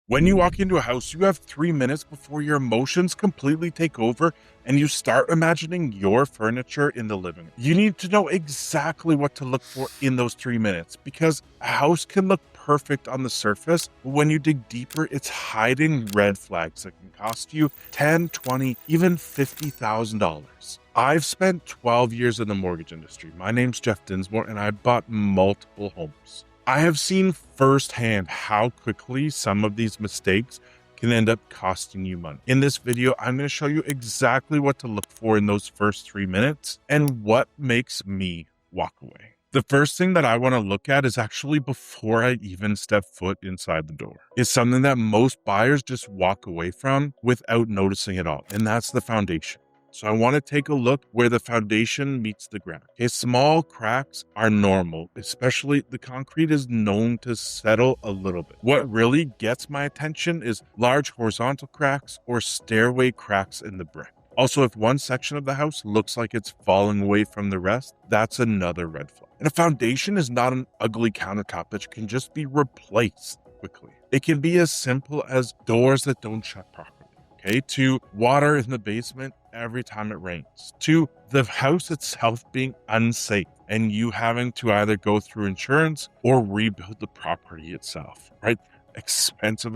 When you walk into a house, you have 3 minutes before your emotions completely take over and you start imagining your furniture in the living room. You need to know exactly what to look for in those 3 minutes because a house can look perfect on the surface, but when you dig deeper, it's hiding red flags that can cost you $10, $20, even $50,000. I've spent 12 years in the mortgage industry. My name's Jeff Dinsmore, and I bought multiple homes. I have seen firsthand how quickly some of these mistakes can end up costing you money. In this video, I'm going to show you exactly what to look for in those first 3 minutes and what makes me walk away. The first thing that I want to look at is actually before I even step foot inside the door. It's something that most buyers just walk away from without noticing it all, and that's the foundation. So I want to take a look where the foundation meets the ground. Okay, small cracks are normal, especially the concrete is known to settle a little bit. What really gets my attention is large horizontal cracks or stairway cracks in the brick. Also, if one section of the house looks like it's falling away from the rest, that's another red flag. And a foundation is not an ugly countertop that can just be replaced quickly. It can be as simple as doors that don't shut properly. Okay, to water in the basement every time it rains, to the house itself being unsafe and you having to either go through insurance or rebuild the property itself, right? Expensive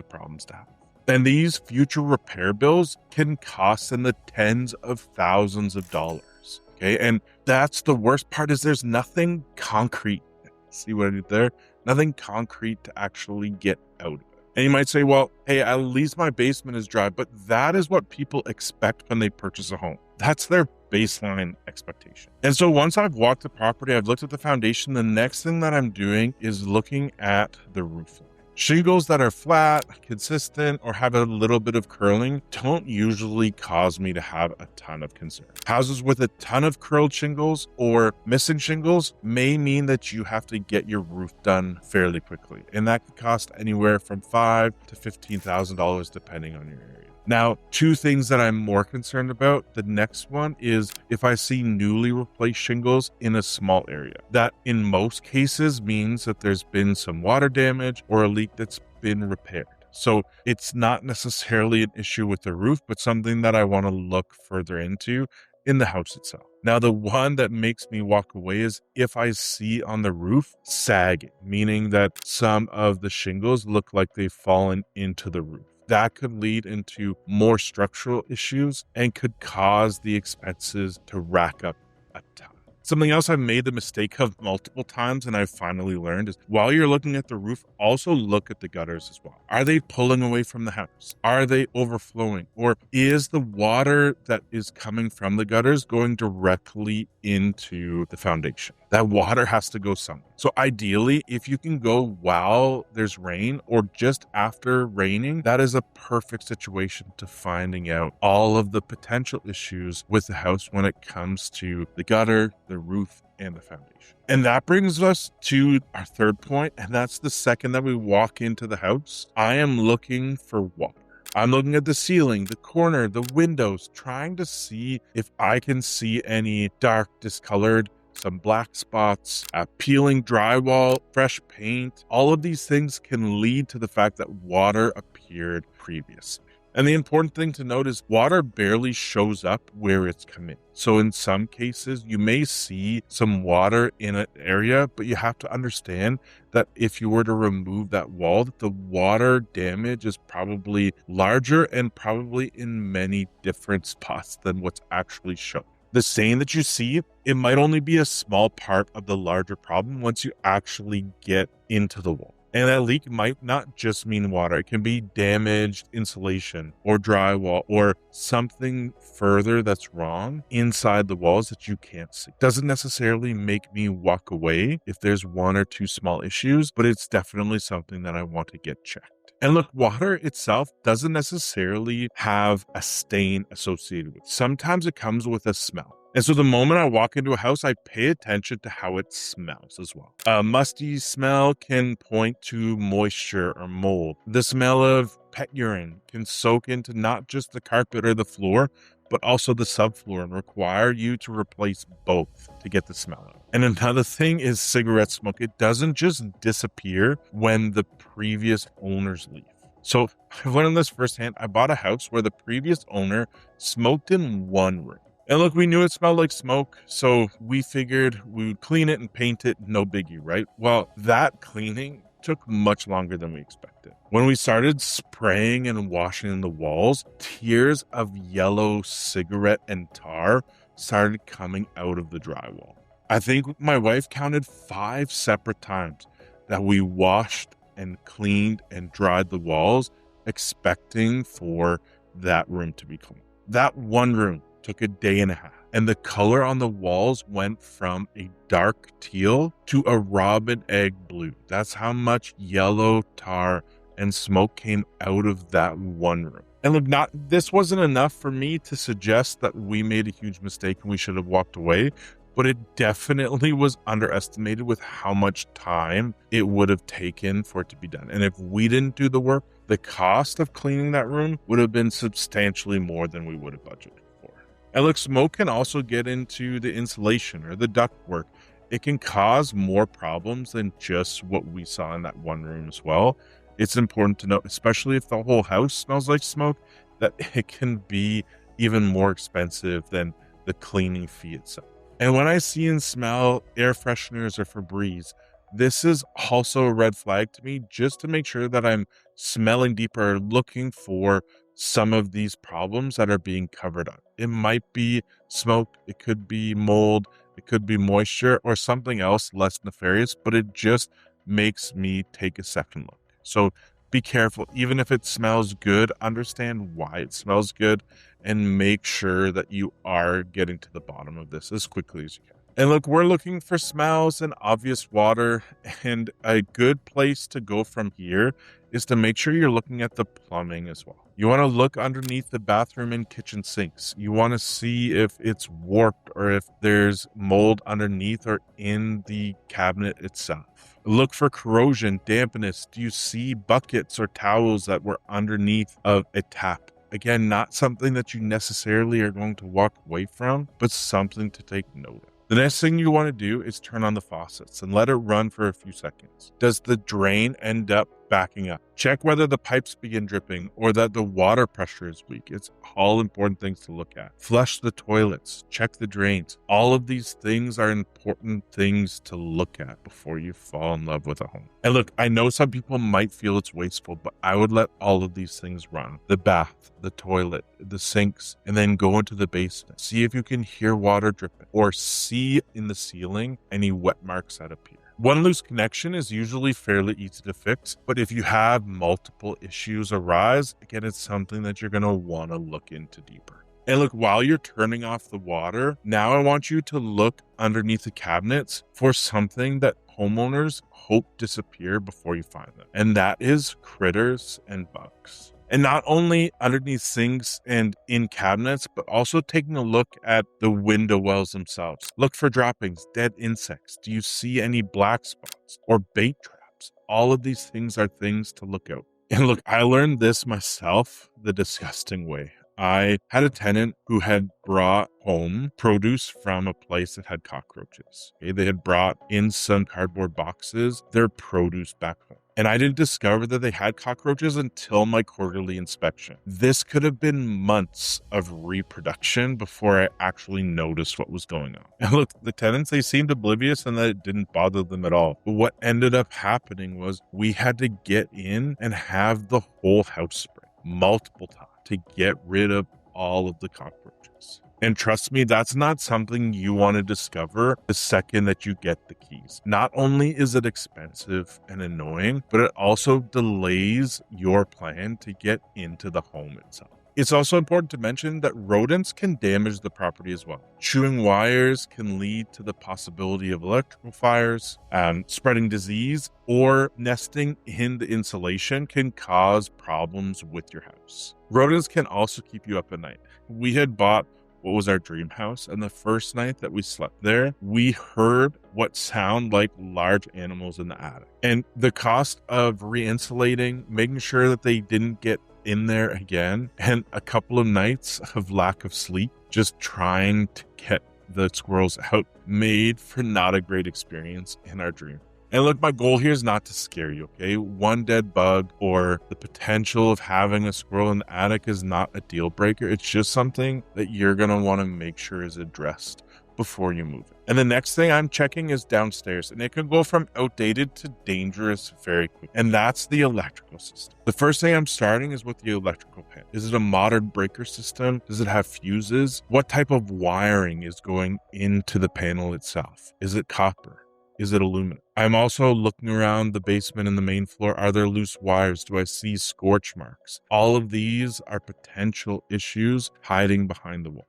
problems to have. And these future repair bills can cost in the tens of thousands of dollars. Okay, and that's the worst part is there's nothing concrete. See what I did there? Nothing concrete to actually get out of it. And you might say, well, hey, at least my basement is dry, but that is what people expect when they purchase a home. That's their baseline expectation. And so once I've walked the property, I've looked at the foundation, the next thing that I'm doing is looking at the roof line. Shingles that are flat, consistent, or have a little bit of curling don't usually cause me to have a ton of concern. Houses with a ton of curled shingles or missing shingles may mean that you have to get your roof done fairly quickly, and that could cost anywhere from $5,000 to $15,000 depending on your area. Now, two things that I'm more concerned about. The next one is if I see newly replaced shingles in a small area. That in most cases means that there's been some water damage or a leak that's been repaired. So it's not necessarily an issue with the roof, but something that I want to look further into in the house itself. Now, the one that makes me walk away is if I see on the roof sagging, meaning that some of the shingles look like they've fallen into the roof. That could lead into more structural issues and could cause the expenses to rack up a ton. Something else I've made the mistake of multiple times and I've finally learned is while you're looking at the roof, also look at the gutters as well. Are they pulling away from the house? Are they overflowing? Or is the water that is coming from the gutters going directly into the foundation? That water has to go somewhere. So ideally, if you can go while there's rain or just after raining, that is a perfect situation to finding out all of the potential issues with the house when it comes to the gutter, the roof, and the foundation. And that brings us to our third point, and that's the second that we walk into the house. I am looking for water. I'm looking at the ceiling, the corner, the windows, trying to see if I can see any dark, discolored, some black spots, peeling drywall, fresh paint. All of these things can lead to the fact that water appeared previously. And the important thing to note is water barely shows up where it's come in. So in some cases, you may see some water in an area, but you have to understand that if you were to remove that wall, the water damage is probably larger and probably in many different spots than what's actually shown. The stain that you see, it might only be a small part of the larger problem once you actually get into the wall. And that leak might not just mean water. It can be damaged insulation or drywall or something further that's wrong inside the walls that you can't see. Doesn't necessarily make me walk away if there's one or two small issues, but it's definitely something that I want to get checked. And look, water itself doesn't necessarily have a stain associated with it. Sometimes it comes with a smell. And so the moment I walk into a house, I pay attention to how it smells as well. A musty smell can point to moisture or mold. The smell of pet urine can soak into not just the carpet or the floor, but also the subfloor and require you to replace both to get the smell out. And another thing is cigarette smoke. It doesn't just disappear when the previous owners leave. So I've learned this firsthand. I bought a house where the previous owner smoked in one room. And look, we knew it smelled like smoke, so we figured we would clean it and paint it, no biggie, right? Well, that cleaning took much longer than we expected. When we started spraying and washing the walls, tears of yellow cigarette and tar started coming out of the drywall. I think my wife counted 5 separate times that we washed and cleaned and dried the walls, expecting for that room to be clean. That one room took a day and a half, and the color on the walls went from a dark teal to a robin egg blue. That's how much yellow tar and smoke came out of that one room. And look, this wasn't enough for me to suggest that we made a huge mistake and we should have walked away, but it definitely was underestimated with how much time it would have taken for it to be done. And if we didn't do the work, the cost of cleaning that room would have been substantially more than we would have budgeted for. And look, smoke can also get into the insulation or the ductwork. It can cause more problems than just what we saw in that one room as well. It's important to note, especially if the whole house smells like smoke, that it can be even more expensive than the cleaning fee itself. And when I see and smell air fresheners or Febreze, this is also a red flag to me, just to make sure that I'm smelling deeper, looking for some of these problems that are being covered up. It might be smoke, it could be mold, it could be moisture, or something else less nefarious, but it just makes me take a second look. So be careful. Even if it smells good, understand why it smells good and make sure that you are getting to the bottom of this as quickly as you can. And look, we're looking for smells and obvious water, and a good place to go from here is to make sure you're looking at the plumbing as well. You want to look underneath the bathroom and kitchen sinks. You want to see if it's warped or if there's mold underneath or in the cabinet itself. Look for corrosion, dampness. Do you see buckets or towels that were underneath of a tap? Again, not something that you necessarily are going to walk away from, but something to take note of. The next thing you want to do is turn on the faucets and let it run for a few seconds. Does the drain end up backing up? Check whether the pipes begin dripping or that the water pressure is weak. It's all important things to look at. Flush the toilets, check the drains. All of these things are important things to look at before you fall in love with a home. And look, I know some people might feel it's wasteful, but I would let all of these things run. The bath, the toilet, the sinks, and then go into the basement. See if you can hear water dripping or see in the ceiling any wet marks that appear. One loose connection is usually fairly easy to fix, but if you have multiple issues arise, again, it's something that you're going to want to look into deeper. And look, while you're turning off the water, now I want you to look underneath the cabinets for something that homeowners hope disappear before you find them. And that is critters and bugs. And not only underneath sinks and in cabinets, but also taking a look at the window wells themselves. Look for droppings, dead insects. Do you see any black spots or bait traps? All of these things are things to look out. And look, I learned this myself the disgusting way. I had a tenant who had brought home produce from a place that had cockroaches. Okay, they had brought in some cardboard boxes, their produce back home. And I didn't discover that they had cockroaches until my quarterly inspection. This could have been months of reproduction before I actually noticed what was going on. And look, the tenants, they seemed oblivious and that it didn't bother them at all. But what ended up happening was we had to get in and have the whole house sprayed multiple times to get rid of all of the cockroaches. And trust me, that's not something you want to discover the second that you get the keys. Not only is it expensive and annoying, but it also delays your plan to get into the home itself. It's also important to mention that rodents can damage the property as well. Chewing wires can lead to the possibility of electrical fires, spreading disease, or nesting in the insulation can cause problems with your house. Rodents can also keep you up at night. We had bought what was our dream house, and the first night that we slept there, we heard what sound like large animals in the attic. And the cost of re-insulating, making sure that they didn't get in there again, and a couple of nights of lack of sleep, just trying to get the squirrels out, made for not a great experience in our dream. And look, my goal here is not to scare you, okay? One dead bug or the potential of having a squirrel in the attic is not a deal breaker. It's just something that you're going to want to make sure is addressed before you move it. And the next thing I'm checking is downstairs, and it can go from outdated to dangerous very quickly. And that's the electrical system. The first thing I'm starting is with the electrical pan. Is it a modern breaker system? Does it have fuses? What type of wiring is going into the panel itself? Is it copper? Is it aluminum? I'm also looking around the basement and the main floor. Are there loose wires? Do I see scorch marks? All of these are potential issues hiding behind the walls.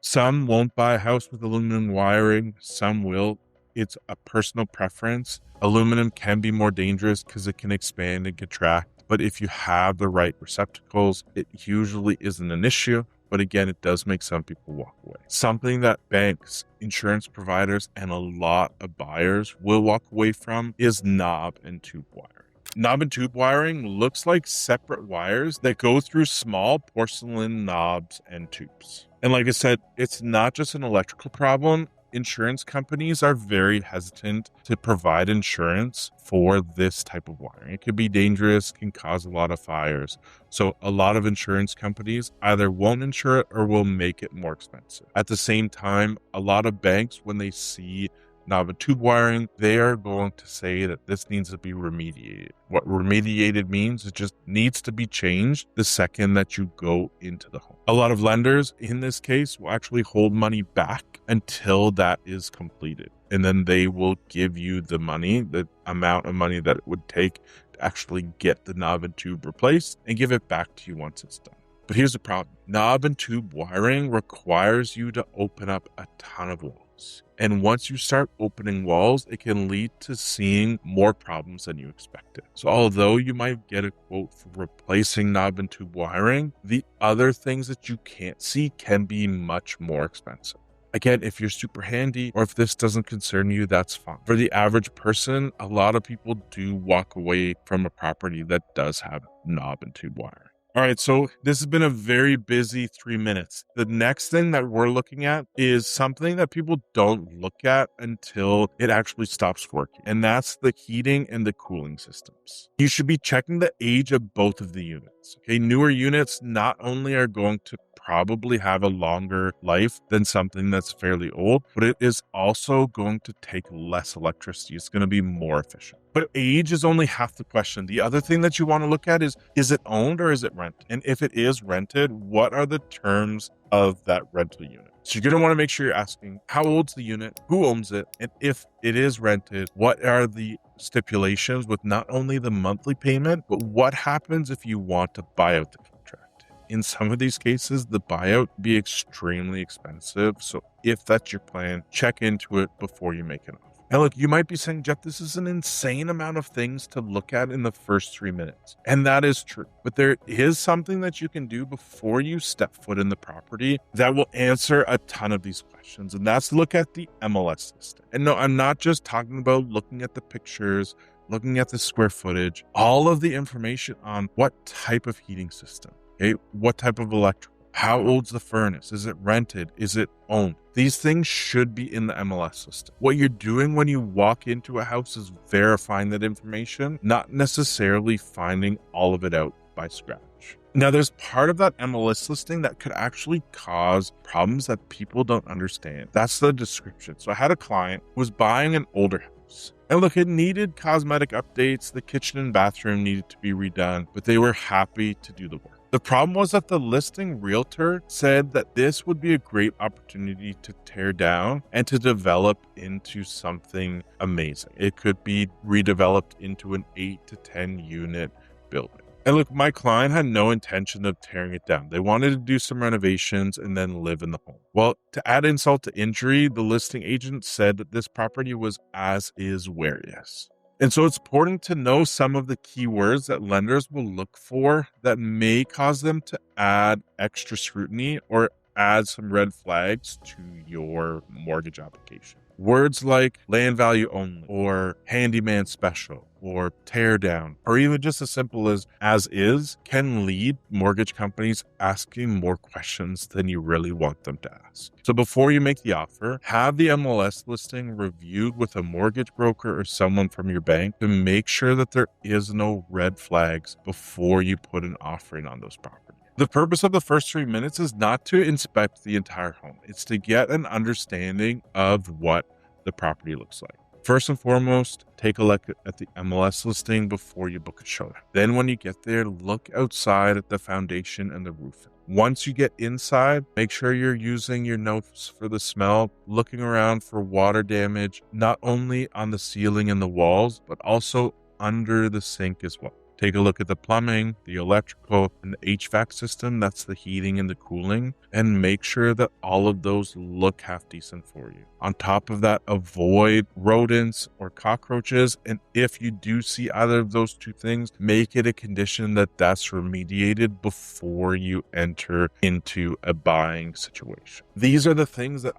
Some won't buy a house with aluminum wiring. Some will. It's a personal preference. Aluminum can be more dangerous because it can expand and contract. But if you have the right receptacles, it usually isn't an issue. But again, it does make some people walk away. Something that banks, insurance providers, and a lot of buyers will walk away from is knob and tube wiring. Knob and tube wiring looks like separate wires that go through small porcelain knobs and tubes. And like I said, it's not just an electrical problem. Insurance companies are very hesitant to provide insurance for this type of wiring. It could be dangerous, can cause a lot of fires. So a lot of insurance companies either won't insure it or will make it more expensive. At the same time, a lot of banks, when they see knob and tube wiring, they are going to say that this needs to be remediated. What remediated means, it just needs to be changed the second that you go into the home. A lot of lenders in this case will actually hold money back until that is completed. And then they will give you the money, the amount of money that it would take to actually get the knob and tube replaced and give it back to you once it's done. But here's the problem. Knob and tube wiring requires you to open up a ton of walls. And once you start opening walls, it can lead to seeing more problems than you expected. So although you might get a quote for replacing knob and tube wiring, the other things that you can't see can be much more expensive. Again, if you're super handy or if this doesn't concern you, that's fine. For the average person, a lot of people do walk away from a property that does have knob and tube wiring. All right, so this has been a very busy 3 minutes. The next thing that we're looking at is something that people don't look at until it actually stops working, and that's the heating and the cooling systems. You should be checking the age of both of the units. Okay, newer units not only are going to probably have a longer life than something that's fairly old, but it is also going to take less electricity. It's going to be more efficient. But age is only half the question. The other thing that you want to look at is it owned or is it rented? And if it is rented, what are the terms of that rental unit? So you're going to want to make sure you're asking, how old's the unit? Who owns it? And if it is rented, what are the stipulations with not only the monthly payment, but what happens if you want to buy out the contract? In some of these cases, the buyout be extremely expensive. So if that's your plan, check into it before you make an offer. Now, look, you might be saying, Jeff, this is an insane amount of things to look at in the first 3 minutes. And that is true. But there is something that you can do before you step foot in the property that will answer a ton of these questions. And that's look at the MLS system. And no, I'm not just talking about looking at the pictures, looking at the square footage, all of the information on what type of heating system, okay, what type of electrical. How old's the furnace? Is it rented? Is it owned? These things should be in the MLS system. What you're doing when you walk into a house is verifying that information, not necessarily finding all of it out by scratch. Now, there's part of that MLS listing that could actually cause problems that people don't understand. That's the description. So I had a client who was buying an older house. And look, it needed cosmetic updates. The kitchen and bathroom needed to be redone, but they were happy to do the work. The problem was that the listing realtor said that this would be a great opportunity to tear down and to develop into something amazing. It could be redeveloped into an 8 to 10 unit building. And look, my client had no intention of tearing it down. They wanted to do some renovations and then live in the home. Well, to add insult to injury, the listing agent said that this property was as is where is. And so it's important to know some of the keywords that lenders will look for that may cause them to add extra scrutiny or add some red flags to your mortgage application. Words like land value only, or handyman special, or tear down, or even just as simple as is, can lead mortgage companies asking more questions than you really want them to ask. So before you make the offer, have the MLS listing reviewed with a mortgage broker or someone from your bank to make sure that there is no red flags before you put an offering on those properties. The purpose of the first 3 minutes is not to inspect the entire home. It's to get an understanding of what the property looks like. First and foremost, take a look at the MLS listing before you book a showing. Then when you get there, look outside at the foundation and the roofing. Once you get inside, make sure you're using your nose for the smell, looking around for water damage, not only on the ceiling and the walls, but also under the sink as well. Take a look at the plumbing, the electrical, and the HVAC system. That's the heating and the cooling. And make sure that all of those look half decent for you. On top of that, avoid rodents or cockroaches. And if you do see either of those two things, make it a condition that that's remediated before you enter into a buying situation. These are the things that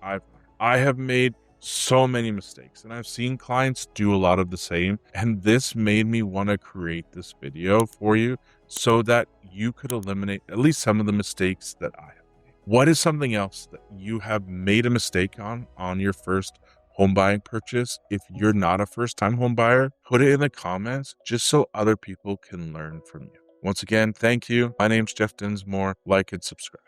I have made so many mistakes, and I've seen clients do a lot of the same, and this made me want to create this video for you so that you could eliminate at least some of the mistakes that I have made. What is something else that you have made a mistake on your first home buying purchase? If you're not a first-time home buyer, put it in the comments just so other people can learn from you. Once again, thank you. My name's Jeff Dinsmore. Like and subscribe.